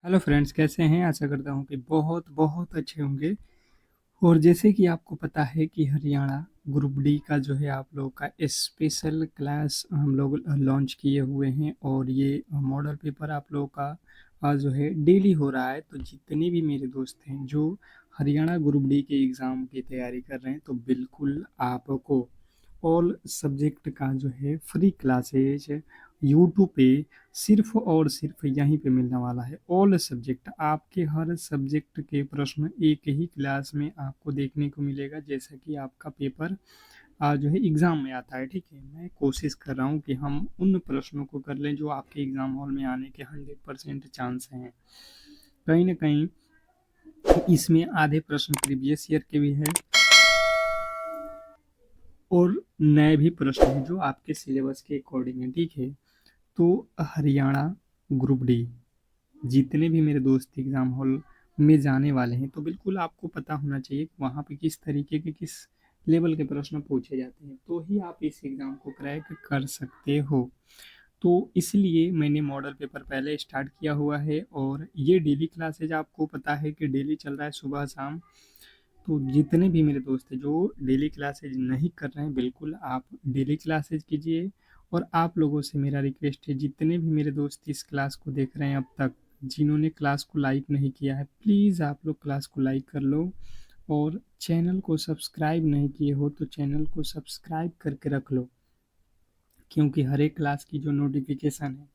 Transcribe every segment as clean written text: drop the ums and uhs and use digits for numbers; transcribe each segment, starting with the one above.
Hello friends, कैसे हैं? आशा करता हूँ कि बहुत बहुत अच्छे होंगे। और जैसे कि आपको पता है कि हरियाणा ग्रुप डी का जो है आप लोगों का स्पेशल क्लास हम लोग लॉन्च किए हुए हैं। और ये मॉडल पेपर आप लोगों का जो है डेली हो रहा है। तो जितने भी मेरे दोस्त हैं जो हरियाणा ग्रुप डी के एग्ज़ाम की तैयारी कर रहे हैं, तो बिल्कुल आपको ऑल सब्जेक्ट का जो है फ्री क्लासेज यूट्यूब पे सिर्फ और सिर्फ यहीं पे मिलने वाला है। ऑल सब्जेक्ट, आपके हर सब्जेक्ट के प्रश्न एक ही क्लास में आपको देखने को मिलेगा, जैसा कि आपका पेपर जो है एग्ज़ाम में आता है। ठीक है, मैं कोशिश कर रहा हूँ कि हम उन प्रश्नों को कर लें जो आपके एग्ज़ाम हॉल में आने के 100% चांस हैं। कहीं ना कहीं इसमें आधे प्रश्न प्रीवियस ईयर के भी हैं और नए भी प्रश्न हैं जो आपके सिलेबस के अकॉर्डिंग है। ठीक है, तो हरियाणा ग्रुप डी जितने भी मेरे दोस्त एग्ज़ाम हॉल में जाने वाले हैं, तो बिल्कुल आपको पता होना चाहिए कि वहाँ पे किस तरीके के किस लेवल के प्रश्न पूछे जाते हैं, तो ही आप इस एग्ज़ाम को क्रैक कर सकते हो। तो इसलिए मैंने मॉडल पेपर पहले स्टार्ट किया हुआ है और ये डेली क्लासेज आपको पता है कि डेली चल रहा है सुबह शाम। तो जितने भी मेरे दोस्त हैं जो डेली क्लासेज नहीं कर रहे हैं, बिल्कुल आप डेली क्लासेज कीजिए। और आप लोगों से मेरा रिक्वेस्ट है, जितने भी मेरे दोस्त इस क्लास को देख रहे हैं अब तक, जिन्होंने क्लास को लाइक नहीं किया है, प्लीज़ आप लोग क्लास को लाइक कर लो। और चैनल को सब्सक्राइब नहीं किए हो तो चैनल को सब्सक्राइब करके रख लो, क्योंकि हर एक क्लास की जो नोटिफिकेशन है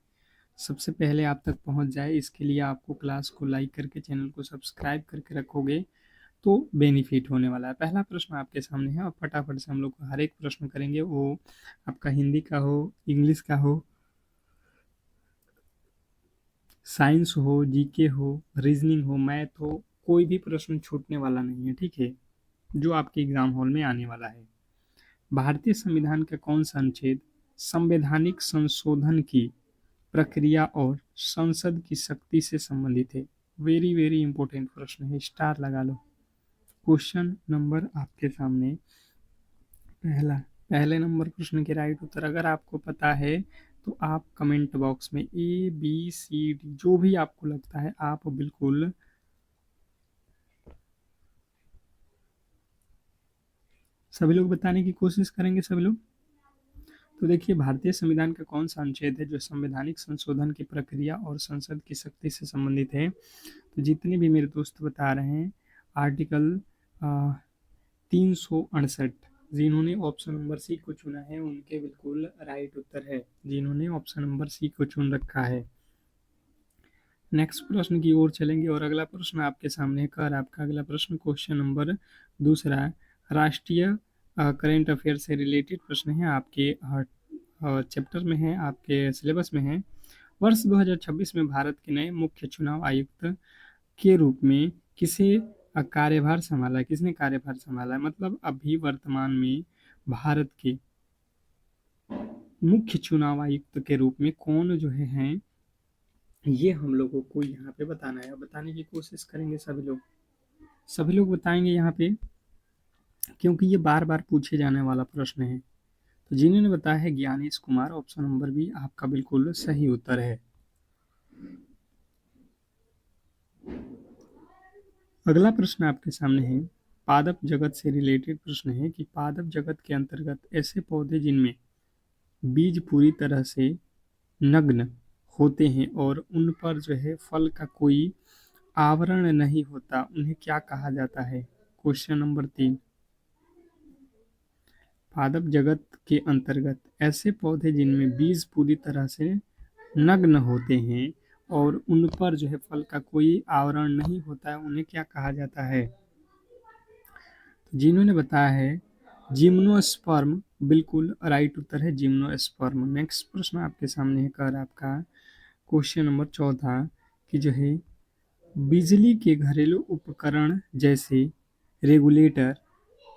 सबसे पहले आप तक पहुंच जाए, इसके लिए आपको क्लास को लाइक करके चैनल को सब्सक्राइब करके रखोगे तो बेनिफिट होने वाला है। पहला प्रश्न आपके सामने है और फटाफट से हम लोग हर एक प्रश्न करेंगे, वो आपका हिंदी का हो, इंग्लिश का हो, साइंस हो, जीके हो, रीजनिंग हो, मैथ हो, कोई भी प्रश्न छूटने वाला नहीं है। ठीक है, जो आपके एग्जाम हॉल में आने वाला है। भारतीय संविधान का कौन सा अनुच्छेद संवैधानिक संशोधन की प्रक्रिया और संसद की शक्ति से संबंधित है? वेरी वेरी इंपॉर्टेंट प्रश्न है, स्टार लगा लो। क्वेश्चन नंबर आपके सामने पहला, पहले नंबर प्रश्न के राइट उत्तर अगर आपको पता है तो आप कमेंट बॉक्स में ABCD जो भी आपको लगता है आप बिल्कुल सभी लोग बताने की कोशिश करेंगे, सभी लोग। तो देखिए, भारतीय संविधान का कौन सा अनुच्छेद है जो संवैधानिक संशोधन की प्रक्रिया और संसद की शक्ति से संबंधित है? तो जितने भी मेरे दोस्त बता रहे हैं, आर्टिकल 368। जिन्होंने ऑप्शन नंबर सी को चुना है उनके बिल्कुल राइट उत्तर है, जिन्होंने ऑप्शन नंबर सी को चुन रखा है। नेक्स्ट प्रश्न की ओर चलेंगे और अगला प्रश्न आपके सामने कर आपका अगला प्रश्न क्वेश्चन नंबर दूसरा राष्ट्रीय करेंट अफेयर से रिलेटेड प्रश्न है, आपके चैप्टर में है, आपके सिलेबस में है। वर्ष 2026 में भारत के नए मुख्य चुनाव आयुक्त के रूप में किसे कार्यभार संभाला है? किसने कार्यभार संभाला है? मतलब अभी वर्तमान में भारत के मुख्य चुनाव आयुक्त के रूप में कौन जो है हैं, ये हम लोगों को यहाँ पे बताना है। बताने की कोशिश करेंगे सभी लोग, सभी लोग बताएंगे यहाँ पे, क्योंकि ये बार बार पूछे जाने वाला प्रश्न है। तो जिन्होंने बताया है Gyanesh Kumar, option number B आपका बिल्कुल सही उत्तर है। अगला प्रश्न आपके सामने है, पादप जगत से रिलेटेड प्रश्न है कि पादप जगत के अंतर्गत ऐसे पौधे जिनमें बीज पूरी तरह से नग्न होते हैं और उन पर जो है फल का कोई आवरण नहीं होता, उन्हें क्या कहा जाता है? क्वेश्चन नंबर 3, पादप जगत के अंतर्गत ऐसे पौधे जिनमें बीज पूरी तरह से नग्न होते हैं और उन पर जो है फल का कोई आवरण नहीं होता है, उन्हें क्या कहा जाता है? तो जिन्होंने बताया है जिम्नोस्पर्म, बिल्कुल राइट उत्तर है जिम्नोस्पर्म। नेक्स्ट प्रश्न आपके सामने है कर आपका क्वेश्चन नंबर चौथा कि जो है बिजली के घरेलू उपकरण जैसे रेगुलेटर,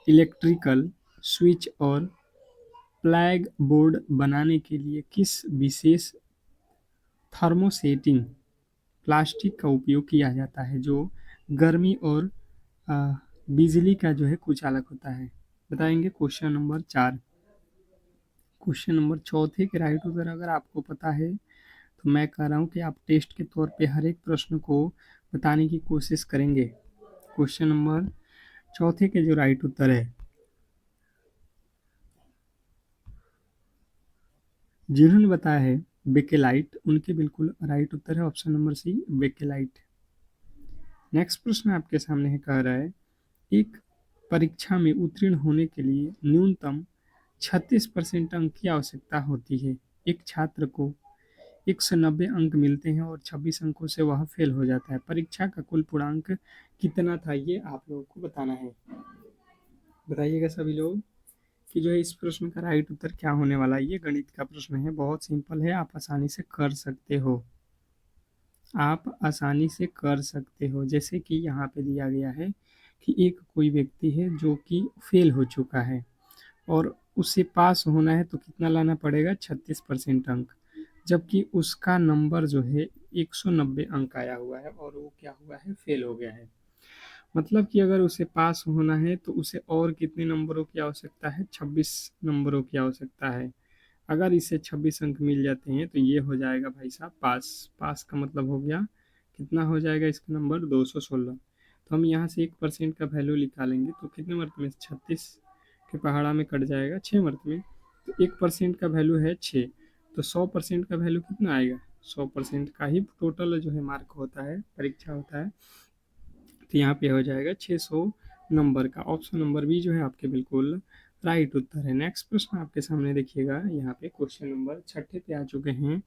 इलेक्ट्रिकल स्विच और प्लग बोर्ड बनाने के लिए किस विशेष थर्मोसेटिंग प्लास्टिक का उपयोग किया जाता है जो गर्मी और आ, बिजली का जो है कुचालक होता है? बताएंगे। क्वेश्चन नंबर 4, क्वेश्चन नंबर चौथे के राइट उत्तर अगर आपको पता है तो मैं कह रहा हूँ कि आप टेस्ट के तौर पे हर एक प्रश्न को बताने की कोशिश करेंगे। क्वेश्चन नंबर चौथे के जो राइट उत्तर है, जिन्होंने बताया है बेकेलाइट, उनके बिल्कुल राइट उत्तर है option number C, Bakelite. Next प्रश्न आपके सामने है, कह रहा है एक परीक्षा में उत्तीर्ण होने के लिए न्यूनतम 36% अंक की आवश्यकता होती है। एक छात्र को 190 अंक मिलते हैं और 26 अंकों से वह फेल हो जाता है। परीक्षा का कुल पूर्णांक कितना था, ये आप लोगों को बताना है। बताइएगा सभी लोग कि जो है इस प्रश्न का राइट उत्तर क्या होने वाला है। ये गणित का प्रश्न है, बहुत सिंपल है, आप आसानी से कर सकते हो। आप आसानी से कर सकते हो। जैसे कि यहाँ पे दिया गया है कि एक कोई व्यक्ति है जो कि फेल हो चुका है और उसे पास होना है तो कितना लाना पड़ेगा, 36% अंक, जबकि उसका नंबर जो है 190 अंक आया हुआ है और वो क्या हुआ है, फेल हो गया है। मतलब कि अगर उसे पास होना है तो उसे और कितने नंबरों की आवश्यकता है, 26 नंबरों की आवश्यकता है। अगर इसे 26 अंक मिल जाते हैं तो ये हो जाएगा भाई साहब पास। पास का मतलब हो गया, कितना हो जाएगा इसका नंबर, 216। तो हम यहाँ से 1% का वैल्यू निकालेंगे तो कितने वर्ग में, 36 के पहाड़ा में कट जाएगा 6 वर्ग में। तो 1% का वैल्यू है 6, तो 100% का वैल्यू कितना आएगा, 100% का ही टोटल जो है मार्क होता है, परीक्षा होता है। तो यहाँ पे हो जाएगा 600 नंबर का। ऑप्शन नंबर बी जो है आपके बिल्कुल राइट उत्तर है। नेक्स्ट प्रश्न आपके सामने देखिएगा, यहाँ पे क्वेश्चन नंबर छठे पे आ चुके हैं।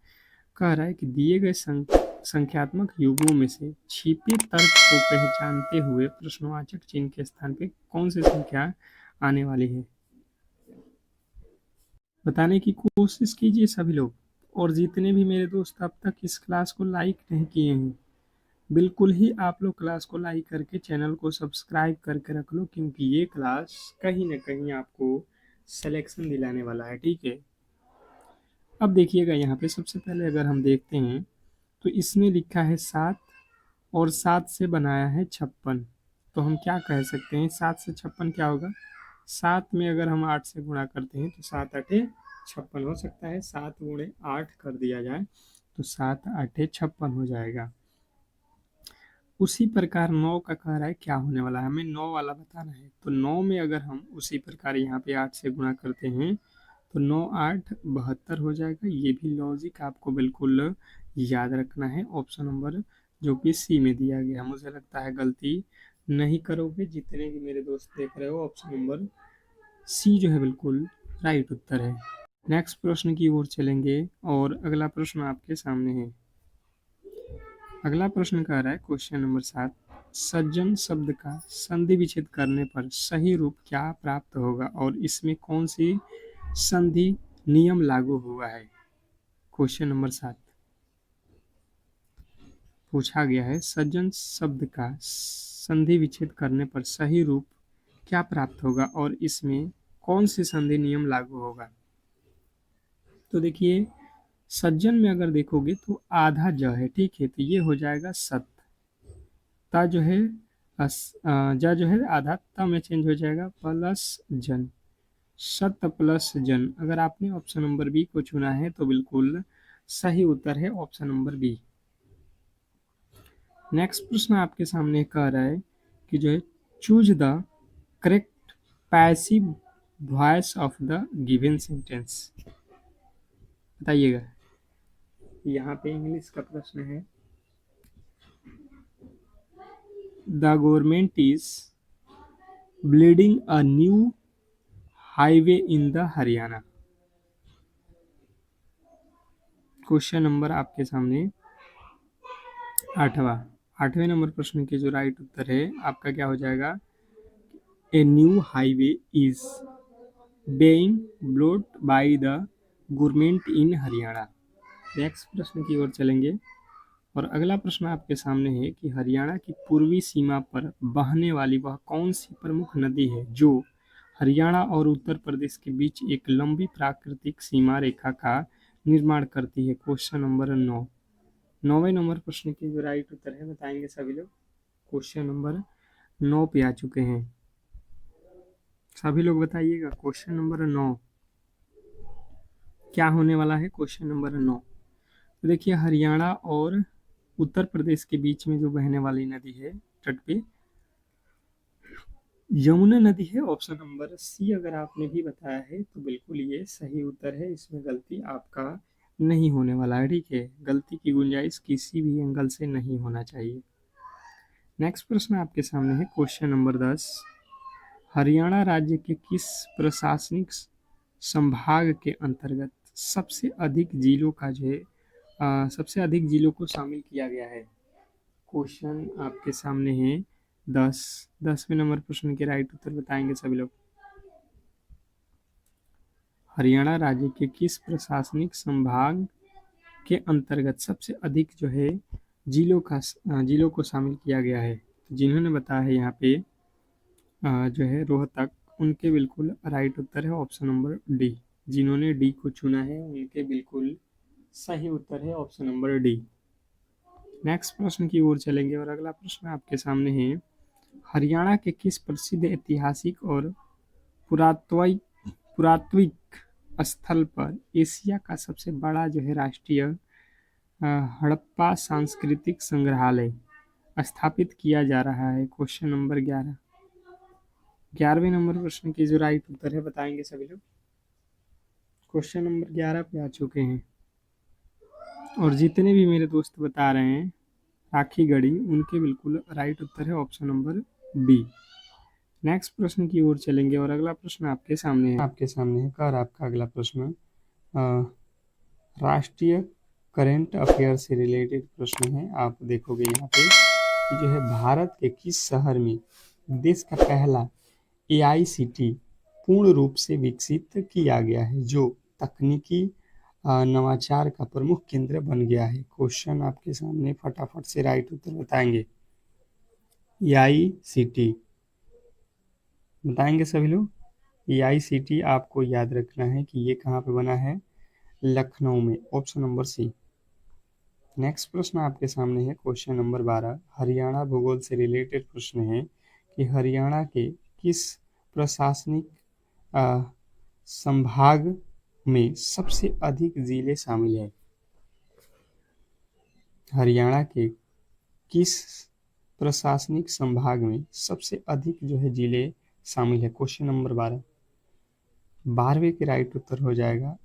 कह रहा है कि दिए गए संख्यात्मक युगों में से छिपे तर्क को पहचानते हुए प्रश्नवाचक चिन्ह के स्थान पे कौन सी संख्या आने वाली है, बताने की कोशिश कीजिए सभी लोग। और जितने भी मेरे दोस्त अब तक इस क्लास को लाइक नहीं किए हैं, बिल्कुल ही आप लोग क्लास को लाइक करके चैनल को सब्सक्राइब करके रख लो, क्योंकि ये क्लास कहीं ना कहीं आपको सिलेक्शन दिलाने वाला है, ठीक है। अब देखिएगा यहाँ पे सबसे पहले अगर हम देखते हैं तो इसने लिखा है 7 और 7 से बनाया है 56। तो हम क्या कह सकते हैं, 7 से 56 क्या होगा, 7 में अगर हम 8 से गुणा करते हैं तो 7 आठे 56 हो सकता है। 7 गुणे 8 कर दिया जाए तो 7 आठे 56 हो जाएगा। उसी प्रकार 9 का कह रहा है क्या होने वाला है, हमें 9 वाला बताना है। तो 9 में अगर हम उसी प्रकार यहाँ पे 8 से गुणा करते हैं तो 9 8 72 हो जाएगा। ये भी लॉजिक आपको बिल्कुल याद रखना है। ऑप्शन नंबर जो कि सी में दिया गया, मुझे लगता है गलती नहीं करोगे जितने भी मेरे दोस्त देख रहे हो। ऑप्शन नंबर सी जो है बिल्कुल राइट उत्तर है। नेक्स्ट प्रश्न की ओर चलेंगे और अगला प्रश्न आपके सामने है। अगला प्रश्न कह रहा है क्वेश्चन नंबर 7, सज्जन शब्द का संधि विच्छेद करने पर सही रूप क्या प्राप्त होगा और इसमें कौन सी संधि नियम लागू हुआ है। क्वेश्चन नंबर 7 पूछा गया है, सज्जन शब्द का संधि विच्छेद करने पर सही रूप क्या प्राप्त होगा और इसमें कौन सी संधि नियम लागू होगा। तो देखिए सज्जन में अगर देखोगे तो आधा ज है, ठीक है, तो ये हो जाएगा सत। ता जो है जा जो है आधा ता में चेंज हो जाएगा प्लस जन, सत प्लस जन। अगर आपने ऑप्शन नंबर बी को चुना है तो बिल्कुल सही उत्तर है ऑप्शन नंबर बी। नेक्स्ट प्रश्न आपके सामने कह रहा है कि जो है choose the correct passive voice of the given sentence, बताइएगा। यहाँ पे इंग्लिश का प्रश्न है, the government is building a new highway in the Haryana. Question number आपके सामने आठवें नंबर प्रश्न के जो राइट उत्तर है आपका क्या हो जाएगा, a new highway is being blowed by the government in Haryana. Next प्रश्न की ओर चलेंगे और अगला प्रश्न आपके सामने है कि हरियाणा की पूर्वी सीमा पर बहने वाली वह कौन सी प्रमुख नदी है जो हरियाणा और उत्तर प्रदेश के बीच एक लंबी प्राकृतिक सीमा रेखा का निर्माण करती है। क्वेश्चन नंबर 9, 9वें नंबर प्रश्न के जो राइट उत्तर है बताएंगे सभी लोग। क्वेश्चन नंबर 9 पे आ चुके हैं, सभी लोग बताइएगा क्वेश्चन नंबर 9 क्या होने वाला है। क्वेश्चन नंबर 9, तो देखिए हरियाणा और उत्तर प्रदेश के बीच में जो बहने वाली नदी है तट पे, यमुना नदी है। ऑप्शन नंबर सी अगर आपने भी बताया है तो बिल्कुल ये सही उत्तर है, इसमें गलती आपका नहीं होने वाला है। ठीक है, गलती की गुंजाइश किसी भी एंगल से नहीं होना चाहिए। नेक्स्ट प्रश्न आपके सामने है, क्वेश्चन नंबर 10। हरियाणा राज्य के किस प्रशासनिक संभाग के अंतर्गत सबसे अधिक जिलों का जो है सबसे अधिक जिलों को शामिल किया गया है? क्वेश्चन आपके सामने है 10। 10वें नंबर प्रश्न के राइट उत्तर बताएंगे सभी लोग। हरियाणा राज्य के किस प्रशासनिक संभाग के अंतर्गत सबसे अधिक जो है जिलों को शामिल किया गया है? तो जिन्होंने बताया है यहाँ पे जो है रोहतक, उनके बिल्कुल राइट उत्तर है ऑप्शन नंबर डी। जिन्होंने डी को चुना है उनके बिल्कुल सही उत्तर है ऑप्शन नंबर डी। नेक्स्ट प्रश्न की ओर चलेंगे और अगला प्रश्न आपके सामने है, हरियाणा के किस प्रसिद्ध ऐतिहासिक और पुरातात्विक पुरातात्विक स्थल पर एशिया का सबसे बड़ा जो है राष्ट्रीय हड़प्पा सांस्कृतिक संग्रहालय स्थापित किया जा रहा है? Question number 11। 11वें नंबर प्रश्न की जो राइट उत्तर है बताएंगे सभी लोग। क्वेश्चन नंबर 11 पे आ चुके हैं और जितने भी मेरे दोस्त बता रहे हैं राखी गढ़ी, उनके बिल्कुल राइट उत्तर है ऑप्शन नंबर बी। नेक्स्ट प्रश्न की ओर चलेंगे और अगला प्रश्न आपके सामने है कर आपका अगला प्रश्न राष्ट्रीय करंट अफेयर से रिलेटेड प्रश्न है। आप देखोगे यहाँ पे कि जो है भारत के किस शहर में देश का पहला AICT पूर्ण रूप से विकसित किया गया है, जो तकनीकी नवाचार का प्रमुख केंद्र बन गया है? क्वेश्चन आपके सामने, फटाफट से राइट उत्तर बताएंगे। AICT बताएंगे सभी लोग। AICT आपको याद रखना है कि ये कहाँ पे बना है, लखनऊ में, ऑप्शन नंबर सी। नेक्स्ट प्रश्न आपके सामने है, क्वेश्चन नंबर 12। हरियाणा भूगोल से रिलेटेड प्रश्न है कि हरियाणा के किस प्रशासनिक संभाग में सबसे अधिक जिले शामिल है? हरियाणा के किस प्रशासनिक संभाग में सबसे अधिक जो है जिले शामिल है? Question number 12। 12वें के राइट उत्तर हो जाएगा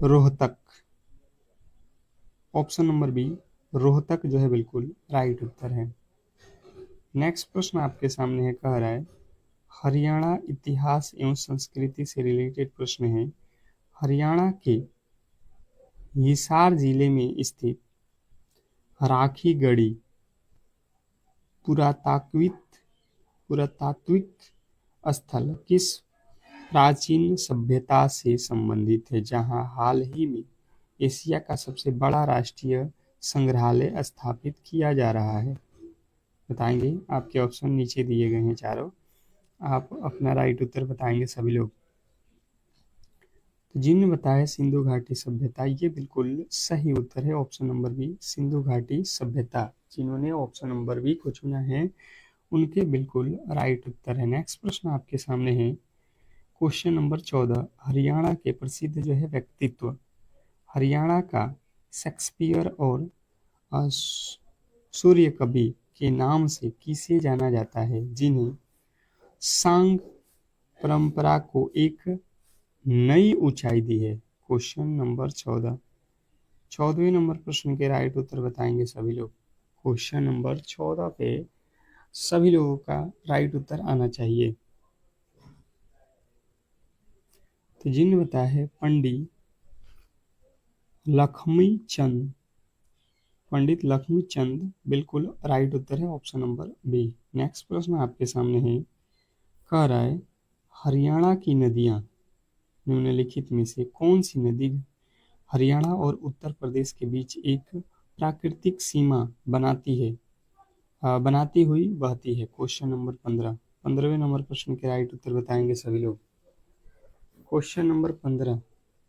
Rohtak, option number B, Rohtak जो है बिल्कुल राइट उत्तर है। नेक्स्ट प्रश्न आपके सामने है, कह रहा है हरियाणा इतिहास एवं संस्कृति से रिलेटेड प्रश्न है, हरियाणा के हिसार जिले में स्थित राखी गढ़ी पुरातात्विक स्थल किस प्राचीन सभ्यता से संबंधित है, जहां हाल ही में एशिया का सबसे बड़ा राष्ट्रीय संग्रहालय स्थापित किया जा रहा है? बताएंगे, आपके ऑप्शन नीचे दिए गए हैं चारों, आप अपना राइट उत्तर बताएंगे सभी लोग। तो जिन्होंने बताया सिंधु घाटी सभ्यता, ये बिल्कुल सही उत्तर है ऑप्शन नंबर बी, सिंधु घाटी सभ्यता। जिन्होंने ऑप्शन नंबर बी को चुना है उनके बिल्कुल राइट उत्तर है। नेक्स्ट प्रश्न आपके सामने है, क्वेश्चन नंबर 14। हरियाणा के प्रसिद्ध जो है व्यक्तित्व, हरियाणा का शेक्सपियर और सूर्य कवि के नाम से किसे जाना जाता है, जिन्हें सांग परंपरा को एक नई ऊंचाई दी है? Question number 14। 14वें नंबर प्रश्न के राइट उत्तर बताएंगे सभी लोग। क्वेश्चन नंबर 14 पे सभी लोगों का राइट उत्तर आना चाहिए। तो जिन्होंने बताया है पंडित लक्ष्मी चंद बिल्कुल राइट उत्तर है ऑप्शन नंबर बी। नेक्स्ट प्रश्न आपके सामने है, कह रहा है हरियाणा की नदियां निम्नलिखित में से कौन सी नदी हरियाणा और उत्तर प्रदेश के बीच एक प्राकृतिक सीमा बनाती हुई बहती है? Question number 15। 15वें नंबर प्रश्न के राइट उत्तर बताएंगे सभी लोग। क्वेश्चन नंबर 15,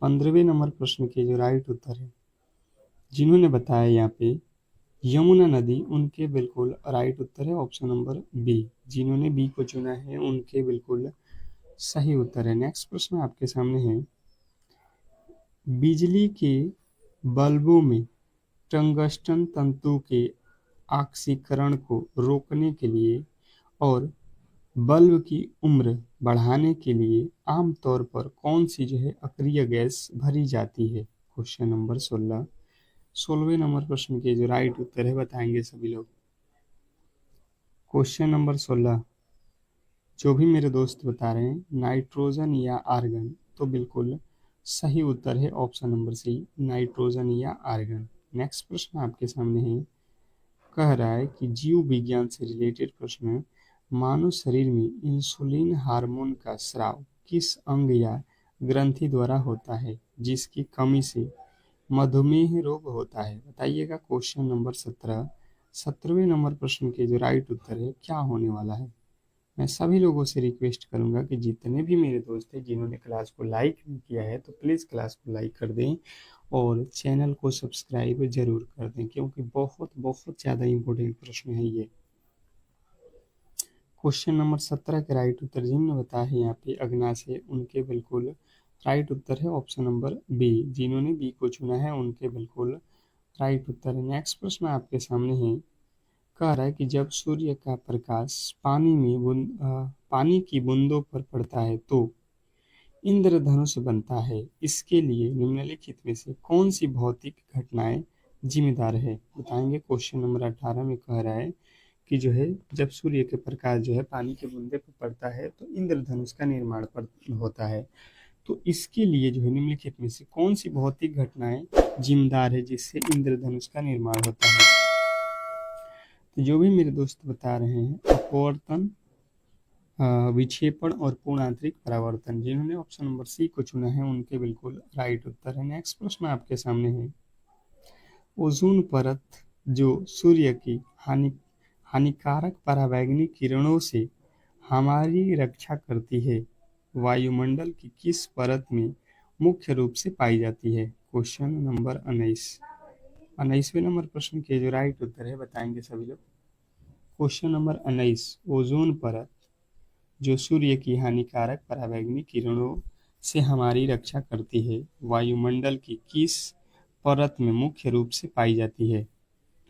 15वें नंबर प्रश्न के जो राइट उत्तर है, जिन्होंने बताया यहाँ पे यमुना नदी, उनके बिल्कुल राइट उत्तर है ऑप्शन नंबर बी। जिन्होंने बी को चुना है उनके बिल्कुल सही उत्तर है। नेक्स्ट प्रश्न आपके सामने है, बिजली के बल्बों में टंगस्टन तंतु के ऑक्सीकरण को रोकने के लिए और बल्ब की उम्र बढ़ाने के लिए आमतौर पर कौन सी जो है अक्रिय गैस भरी जाती है। Question number 16। 16वें नंबर प्रश्न के जो राइट उत्तर है बताएंगे सभी लोग। क्वेश्चन नंबर 16, जो भी मेरे दोस्त बता रहे हैं नाइट्रोजन या आर्गन, तो बिल्कुल सही उत्तर है ऑप्शन नंबर सी, नाइट्रोजन या आर्गन। नेक्स्ट प्रश्न आपके सामने है, कह रहा है कि जीव विज्ञान से रिलेटेड प्रश्न, मानव शरीर में इंसुलिन हार्मोन का स्राव किस अंग या ग्रंथि द्वारा होता है जिसकी कमी से मधुमेह रोग होता है, बताइएगा। Question number 17। 17वें नंबर प्रश्न के जो राइट उत्तर है क्या होने वाला है। मैं सभी लोगों से रिक्वेस्ट करूंगा कि जितने भी मेरे दोस्त हैं जिन्होंने क्लास को लाइक नहीं किया है तो प्लीज़ क्लास को लाइक कर दें और चैनल को सब्सक्राइब जरूर कर दें, क्योंकि बहुत बहुत ज़्यादा इम्पोर्टेंट प्रश्न है ये। क्वेश्चन नंबर 17 के राइट उत्तर जिन्होंने बताया है यहाँ पे अग्नाशय, उनके बिल्कुल राइट उत्तर है ऑप्शन नंबर बी। जिन्होंने बी को चुना है उनके बिल्कुल राइट उत्तर है। नेक्स्ट प्रश्न आपके सामने है, कह रहा है कि जब सूर्य का प्रकाश पानी की बूंदों पर पड़ता है तो इंद्रधनुष बनता है, इसके लिए निम्नलिखित में से कौन सी भौतिक घटनाएं जिम्मेदार है, बताएंगे। क्वेश्चन नंबर 18 में कह रहा है कि जो है जब सूर्य के प्रकाश जो है पानी के बूंदे पर पड़ता है तो इंद्रधनुष का निर्माण होता है, तो इसके लिए जो है निम्नलिखित में से कौन सी भौतिक घटनाएं जिम्मेदार है जिससे इंद्रधनुष का निर्माण होता है। तो जो भी मेरे दोस्त बता रहे हैं अपवर्तन, विक्षेपण और पूर्ण आंतरिक परावर्तन, जिन्होंने ऑप्शन नंबर सी को चुना है उनके बिल्कुल राइट उत्तर है। नेक्स्ट प्रश्न आपके सामने है, ओजोन परत जो सूर्य की हानिकारक पराबैंगनी किरणों से हमारी रक्षा करती है, वायुमंडल की किस परत में मुख्य रूप से पाई जाती है। Question number 19। 19वें नंबर प्रश्न के जो राइट उत्तर है बताएंगे सभी लोग। क्वेश्चन नंबर 19, ओजोन परत जो सूर्य की हानिकारक पराबैंगनी किरणों से हमारी रक्षा करती है, वायुमंडल की किस परत में मुख्य रूप से पाई जाती है।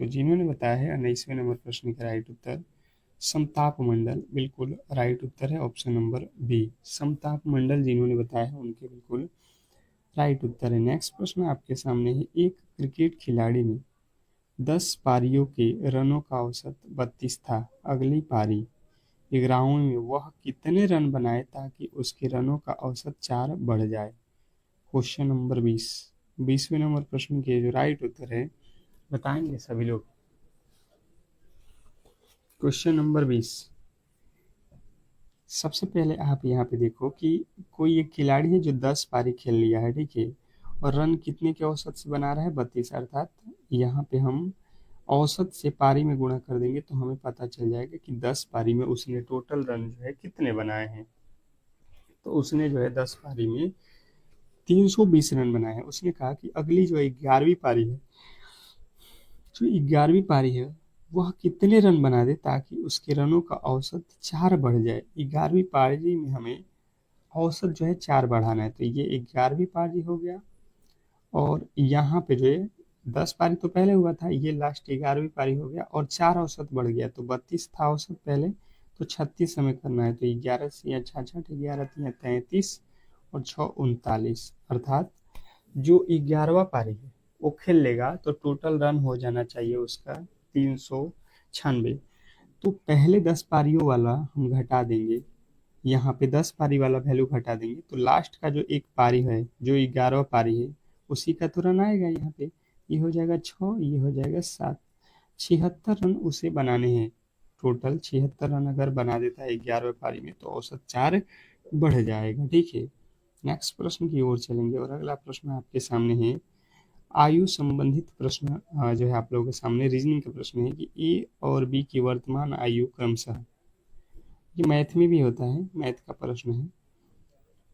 तो जिन्होंने बताया है 19वें नंबर प्रश्न का राइट उत्तर समताप मंडल, बिल्कुल राइट उत्तर है ऑप्शन नंबर बी, समताप मंडल जिन्होंने बताया है उनके बिल्कुल राइट उत्तर है। नेक्स्ट प्रश्न आपके सामने है, एक क्रिकेट खिलाड़ी ने 10 पारियों के रनों का औसत 32 था, अगली पारी 11 में वह कितने रन बनाए ताकि उसके रनों का औसत 4 बढ़ जाए। Question number 20। 20वें नंबर प्रश्न के जो राइट उत्तर है बताएंगे सभी लोग। क्वेश्चन नंबर 20, सबसे पहले आप यहाँ पे देखो कि कोई एक खिलाड़ी है जो 10 पारी खेल लिया है, ठीक है, और रन कितने के औसत से बना रहा है 32, अर्थात यहाँ पे हम औसत से पारी में गुणा कर देंगे तो हमें पता चल जाएगा कि 10 पारी में उसने टोटल रन जो है कितने बनाए हैं। तो उसने जो है 10 पारी में 320 रन बनाए हैं। उसने कहा कि अगली जो 11वीं पारी है, जो 11वीं पारी है वह कितने रन बना दे ताकि उसके रनों का औसत 4 बढ़ जाए। 11वीं पारी में हमें औसत जो है 4 बढ़ाना है, तो ये 11वीं पारी हो गया और यहाँ पे जो है 10 पारी तो पहले हुआ था, ये लास्ट 11वीं पारी हो गया और 4 औसत बढ़ गया, तो 32 था औसत पहले, तो 36 हमें करना है, तो 11 से 66, 11 33 और 6 39, अर्थात जो 11वां पारी है वो खेल लेगा तो टोटल रन हो जाना चाहिए उसका 396। तो पहले 10 पारियों वाला हम घटा देंगे, यहाँ पे 10 पारी वाला वैल्यू घटा देंगे तो लास्ट का जो एक पारी है जो 11वां पारी है उसी का तो रन आएगा यहाँ पे, ये हो जाएगा 6, ये हो जाएगा 7, 76 रन उसे बनाने हैं। टोटल 76 रन अगर बना देता है 11वें पारी में तो औसत 4 बढ़ जाएगा, ठीक है। नेक्स्ट प्रश्न की ओर चलेंगे और अगला प्रश्न आपके सामने है, आयु संबंधित प्रश्न जो है आप लोगों के सामने रीजनिंग का प्रश्न है कि ए और बी की वर्तमान आयु क्रमशः, ये मैथ में भी होता है, मैथ का प्रश्न है,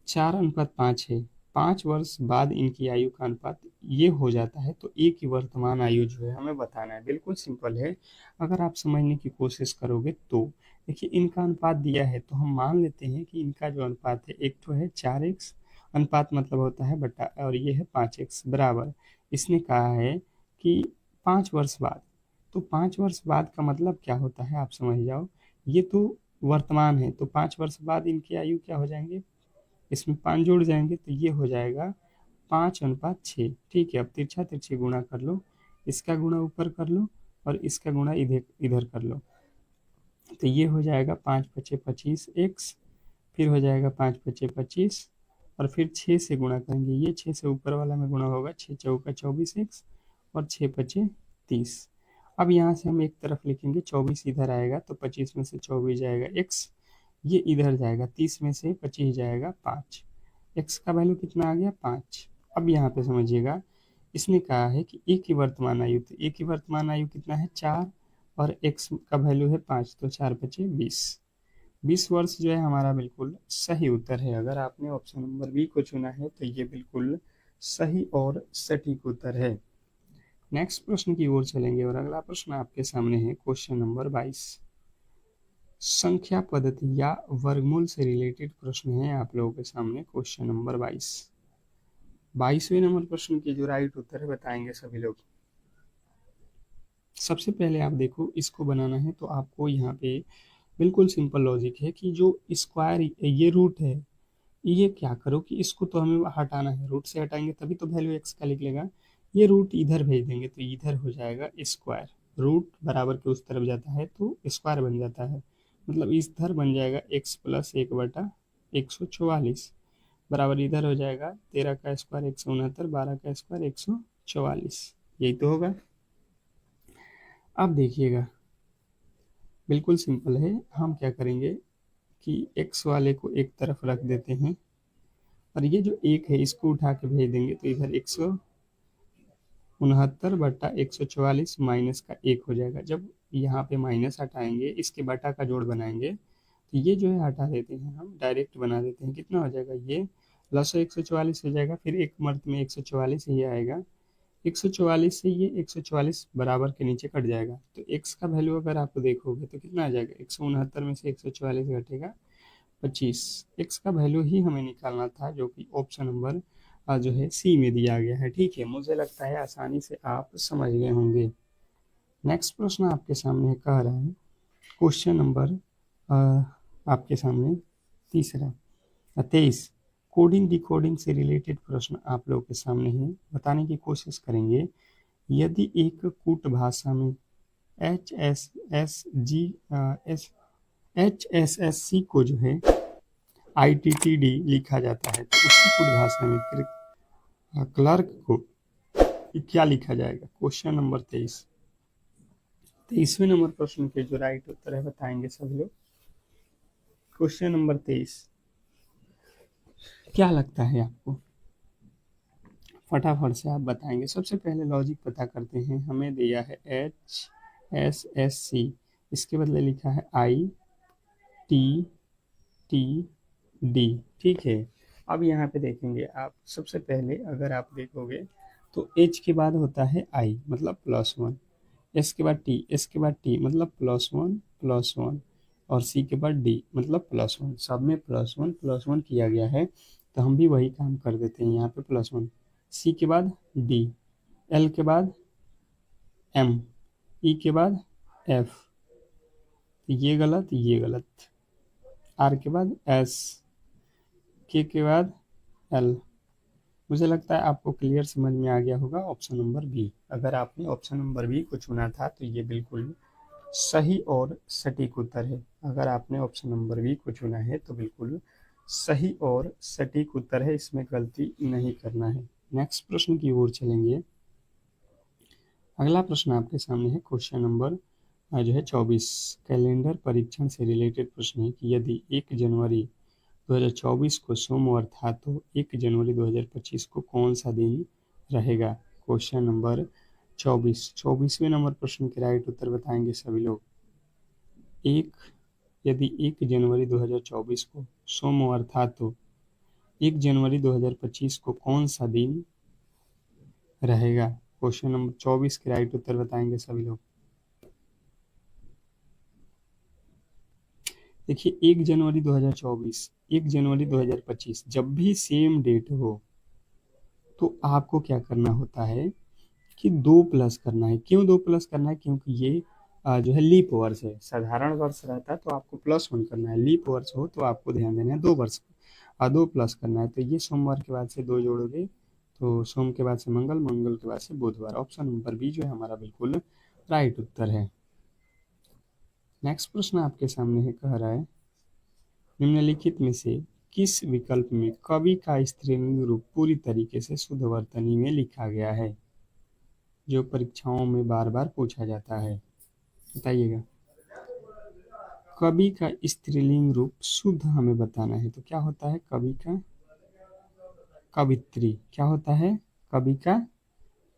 4:5 है, 5 वर्ष बाद इनकी आयु का अनुपात ये हो जाता है, तो ए की वर्तमान आयु जो है हमें बताना है। बिल्कुल सिंपल है, अगर आप समझने की कोशिश करोगे तो देखिए इनका अनुपात दिया है तो हम मान लेते हैं कि इनका जो अनुपात है एक तो है 4x, अनुपात मतलब होता है बटा, और ये है 5x बराबर, इसने कहा है कि 5 वर्ष बाद। तो 5 वर्ष बाद का मतलब क्या होता है आप समझ जाओ। ये तो वर्तमान है, तो 5 वर्ष बाद इनकी आयु क्या हो जाएंगे, इसमें 5 जोड़ जाएंगे तो ये हो जाएगा 5:6। ठीक है, अब तिरछा तिरछी गुणा कर लो, इसका गुणा ऊपर कर लो और इसका गुणा इधर इधर कर लो। तो ये हो जाएगा 5×5=25 x, फिर हो जाएगा 5×5=25 और फिर 6 से गुणा करेंगे, ये 6 से ऊपर वाला में गुणा होगा, 6×4=24 x और 6×5=30। अब यहाँ से हम एक तरफ लिखेंगे, 24 इधर आएगा तो 25 में से 24 जाएगा x, ये इधर जाएगा, 30 में से 25 जाएगा 5, x का वैल्यू कितना आ गया 5। अब यहाँ पे समझिएगा, इसने कहा है कि ए की वर्तमान आयु, तो ए की वर्तमान आयु कितना है 4 और x का वैल्यू है 5, तो 4×5=20। 20 वर्ष जो है हमारा बिल्कुल सही उत्तर है। अगर आपने ऑप्शन नंबर बी को चुना है तो ये बिल्कुल सही और सटीक उत्तर है। नेक्स्ट प्रश्न की ओर चलेंगे और अगला प्रश्न आपके सामने है क्वेश्चन नंबर 22। संख्या पद्धति या वर्गमूल से रिलेटेड प्रश्न है आप लोगों के सामने, क्वेश्चन नंबर 22। 22वें नंबर प्रश्न की जो राइट उत्तर है बताएंगे सभी लोग। सबसे पहले आप देखो, इसको बनाना है तो आपको यहाँ पे बिल्कुल सिंपल लॉजिक है कि जो स्क्वायर ये रूट है, ये क्या करो कि इसको तो हमें हटाना है, रूट से हटाएंगे तभी तो वैल्यू एक्स का लिख लेगा, ये रूट इधर भेज देंगे तो इधर हो जाएगा स्क्वायर, रूट बराबर के उस तरफ जाता है तो स्क्वायर बन जाता है, मतलब इधर बन जाएगा x+1/144 बराबर इधर हो जाएगा 13 का स्क्वायर 169, 12 का स्क्वायर 144, यही तो होगा। अब देखिएगा बिल्कुल सिंपल है, हम क्या करेंगे कि x वाले को एक तरफ रख देते हैं और ये जो एक है इसको उठा के भेज देंगे तो इधर 169/144 माइनस का 1 हो जाएगा। जब यहाँ पे माइनस हटाएंगे, इसके बटा का जोड़ बनाएंगे तो ये जो है हटा देते हैं, हम डायरेक्ट बना देते हैं, कितना हो जाएगा, ये प्लस 144 हो जाएगा, फिर एक मर्त में 144 ही आएगा, 144 से ये 144 बराबर के नीचे कट जाएगा, तो x का वैल्यू अगर आप देखोगे तो कितना आ जाएगा, 169 में से 144 घटेगा 25। x का वैल्यू ही हमें निकालना था जो कि ऑप्शन नंबर जो है सी में दिया गया है। ठीक है, मुझे लगता है आसानी से आप समझ गए होंगे। नेक्स्ट प्रश्न आपके सामने कह रहा है क्वेश्चन नंबर आपके सामने तीसरा 23, कोडिंग डिकोडिंग से रिलेटेड प्रश्न आप लोगों के सामने है, बताने की कोशिश करेंगे। यदि एक कूट भाषा में HSSC को जो है ITTD लिखा जाता है तो उसी कूट भाषा में क्लर्क को क्या लिखा जाएगा, क्वेश्चन नंबर 23। 23वें नंबर प्रश्न के जो राइट उत्तर है बताएंगे सभी लोग। क्वेश्चन नंबर 23 क्या लगता है आपको, फटाफट से आप बताएंगे। सबसे पहले लॉजिक पता करते हैं, हमें दिया है HSSC, इसके बदले लिखा है ITTD। ठीक है, अब यहाँ पे देखेंगे आप, सबसे पहले अगर आप देखोगे तो H के बाद होता है I मतलब +1, S के बाद T, S के बाद T मतलब +1 और C के बाद D मतलब +1, सब में +1 किया गया है तो हम भी वही काम कर देते हैं, यहाँ पे +1, C के बाद D, L के बाद M, E के बाद F, तो ये गलत, R के बाद S, K के बाद L। मुझे लगता है आपको क्लियर समझ में आ गया होगा ऑप्शन नंबर बी। अगर आपने ऑप्शन नंबर बी को चुना था तो ये बिल्कुल सही और सटीक उत्तर है। अगर आपने ऑप्शन नंबर बी को चुना है तो बिल्कुल सही और सटीक उत्तर है, इसमें गलती नहीं करना है। नेक्स्ट प्रश्न की ओर चलेंगे। अगला प्रश्न आपके सामने है क्वेश्चन नंबर जो है 24, कैलेंडर परीक्षण से रिलेटेड प्रश्न है कि यदि 1 जनवरी 2024 को सोमवार था तो 1 जनवरी 2025 को कौन सा दिन रहेगा, क्वेश्चन नंबर 24। 24वें नंबर प्रश्न के राइट उत्तर बताएंगे सभी लोग। यदि 1 जनवरी 2024 को सोमवार था तो 1 जनवरी 2025 को कौन सा दिन रहेगा, क्वेश्चन नंबर 24 के राइट उत्तर बताएंगे सभी लोग। देखिए 1 जनवरी 2024, 1 जनवरी 2025 जब भी सेम डेट हो तो आपको क्या करना होता है, कि 2 प्लस करना है। क्यों 2 प्लस करना है? क्योंकि ये जो है लीप वर्ष है। साधारण वर्ष रहता तो आपको +1 करना है, लीप वर्ष हो तो आपको ध्यान देना है 2 वर्ष 2 प्लस करना है। तो ये सोमवार के बाद से 2 जोड़ोगे तो सोम के बाद से मंगल, मंगल के बाद से बुधवार। ऑप्शन नंबर बी जो है हमारा बिल्कुल राइट उत्तर है। नेक्स्ट प्रश्न आपके सामने है, कह रहा है निम्नलिखित में से किस विकल्प में कवि का स्त्रीलिंग रूप पूरी तरीके से शुद्ध वर्तनी में लिखा गया है, जो परीक्षाओं में बार बार पूछा जाता है? बताइएगा। कवि का स्त्रीलिंग रूप शुद्ध हमें बताना है, तो क्या होता है कवि का? कवित्री। क्या होता है कवि का?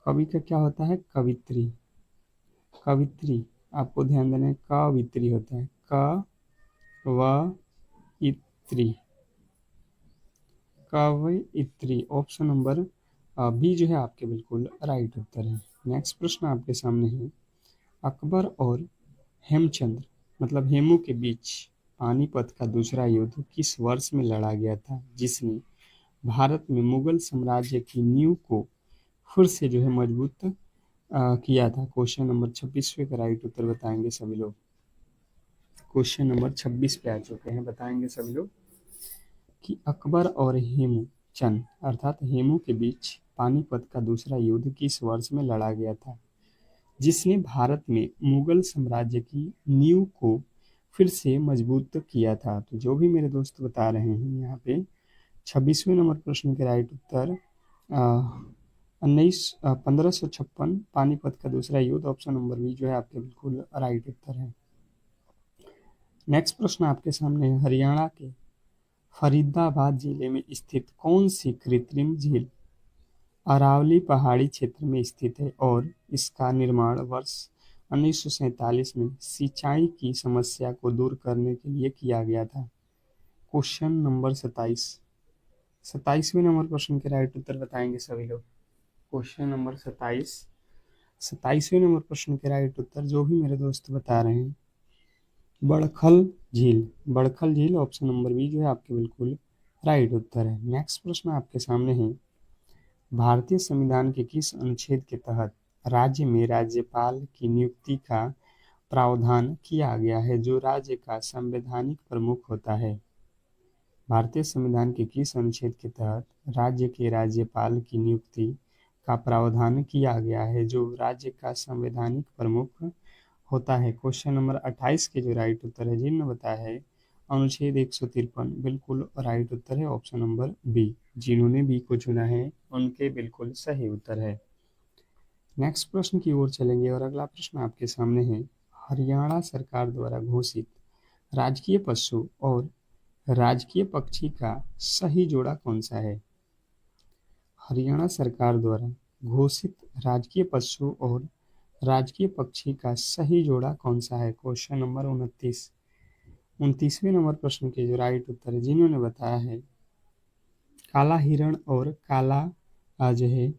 कवि का क्या होता है? कवित्री। कवित्री आपको ध्यान देना है, कवित्री होता है, कवित्री। कवयित्री। ऑप्शन नंबर बी जो है आपके बिल्कुल राइट उत्तर है। नेक्स्ट प्रश्न आपके सामने है, अकबर और हेमचंद्र मतलब हेमू के बीच पानीपत का दूसरा युद्ध किस वर्ष में लड़ा गया था, जिसने भारत में मुगल साम्राज्य की नींव को फिर से जो है मजबूत किया था? क्वेश्चन नंबर 26 का राइट उत्तर बताएंगे सभी लोग। क्वेश्चन नंबर 26 पे आ चुके हैं, बताएंगे सभी लोग कि अकबर और हेमू चंद अर्थात हेमू के बीच पानीपत का दूसरा युद्ध किस वर्ष में लड़ा गया था, जिसने भारत में मुगल साम्राज्य की नींव को फिर से मजबूत किया था? तो जो भी मेरे दोस्त बता रहे हैं यहाँ पे 26वें नंबर प्रश्न के राइट उत्तर 1556 पानीपत का दूसरा युद्ध। ऑप्शन नंबर बी जो है आपके बिल्कुल राइट उत्तर है। नेक्स्ट प्रश्न आपके सामने है, हरियाणा के फरीदाबाद जिले में स्थित कौन सी कृत्रिम झील अरावली पहाड़ी क्षेत्र में स्थित है और इसका निर्माण वर्ष 1947 में सिंचाई की समस्या को दूर करने के लिए किया गया था? क्वेश्चन नंबर 27वें नंबर प्रश्न के राइट उत्तर बताएंगे सभी लोग। क्वेश्चन नंबर 27वें नंबर प्रश्न के राइट उत्तर जो भी मेरे दोस्त बता रहे हैं, बड़खल झील। बड़खल झील ऑप्शन नंबर बी जो है आपके बिल्कुल राइट उत्तर है। नेक्स्ट प्रश्न आपके सामने है, भारतीय संविधान के किस अनुच्छेद के तहत राज्य में राज्यपाल की नियुक्ति का प्रावधान किया गया है, जो राज्य का संवैधानिक प्रमुख होता है? भारतीय संविधान के किस अनुच्छेद के तहत राज्य के राज्यपाल की नियुक्ति का प्रावधान किया गया है, जो राज्य का संवैधानिक प्रमुख होता है? क्वेश्चन नंबर 28 के जो राइट उत्तर है जिन्होंने बताया है अनुच्छेद 153 बिल्कुल राइट उत्तर है। ऑप्शन नंबर बी, जिन्होंने बी को चुना है उनके बिल्कुल सही उत्तर है। नेक्स्ट प्रश्न की ओर चलेंगे और अगला प्रश्न आपके सामने है, हरियाणा सरकार द्वारा घोषित राजकीय पशु और राजकीय पक्षी का सही जोड़ा कौन सा है? हरियाणा सरकार द्वारा घोषित राजकीय पशु और राजकीय पक्षी का सही जोड़ा कौन सा है? क्वेश्चन नंबर 29वें नंबर प्रश्न के जो राइट उत्तर है जिन्होंने बताया है काला हिरण और काला जो है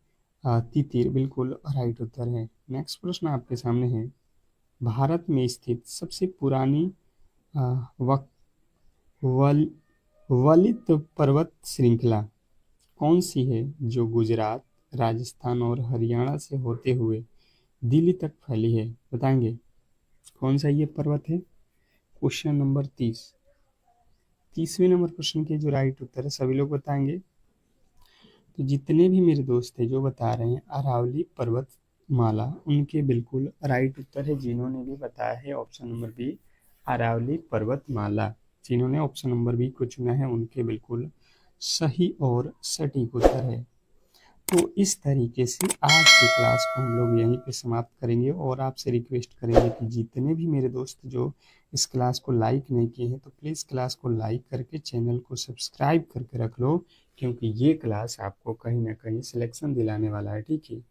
तितिर बिल्कुल राइट उत्तर है। नेक्स्ट प्रश्न आपके सामने है, भारत में स्थित सबसे पुरानी वलित पर्वत श्रृंखला कौन सी है, जो गुजरात, राजस्थान और हरियाणा से होते हुए दिल्ली तक फैली है? बताएंगे कौन सा ये पर्वत है? क्वेश्चन नंबर 30वें नंबर प्रश्न के जो राइट उत्तर है सभी लोग बताएंगे। तो जितने भी मेरे दोस्त हैं जो बता रहे हैं अरावली पर्वत माला, उनके बिल्कुल राइट उत्तर है। जिन्होंने भी बताया है ऑप्शन नंबर बी अरावली पर्वत माला, जिन्होंने ऑप्शन नंबर बी को चुना है उनके बिल्कुल सही और सटीक उत्तर है। तो इस तरीके से आज की क्लास को हम लोग यहीं पे समाप्त करेंगे और आपसे रिक्वेस्ट करेंगे कि जितने भी मेरे दोस्त जो इस क्लास को लाइक नहीं किए हैं तो प्लीज़ क्लास को लाइक करके चैनल को सब्सक्राइब करके रख लो, क्योंकि ये क्लास आपको कहीं ना कहीं सिलेक्शन दिलाने वाला है। ठीक है,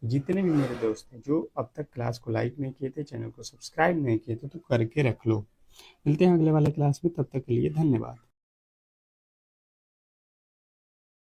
जितने भी मेरे दोस्त हैं जो अब तक क्लास को लाइक नहीं किए थे, चैनल को सब्सक्राइब नहीं किए थे, तो करके रख लो। मिलते हैं अगले वाले क्लास में, तब तक के लिए धन्यवाद।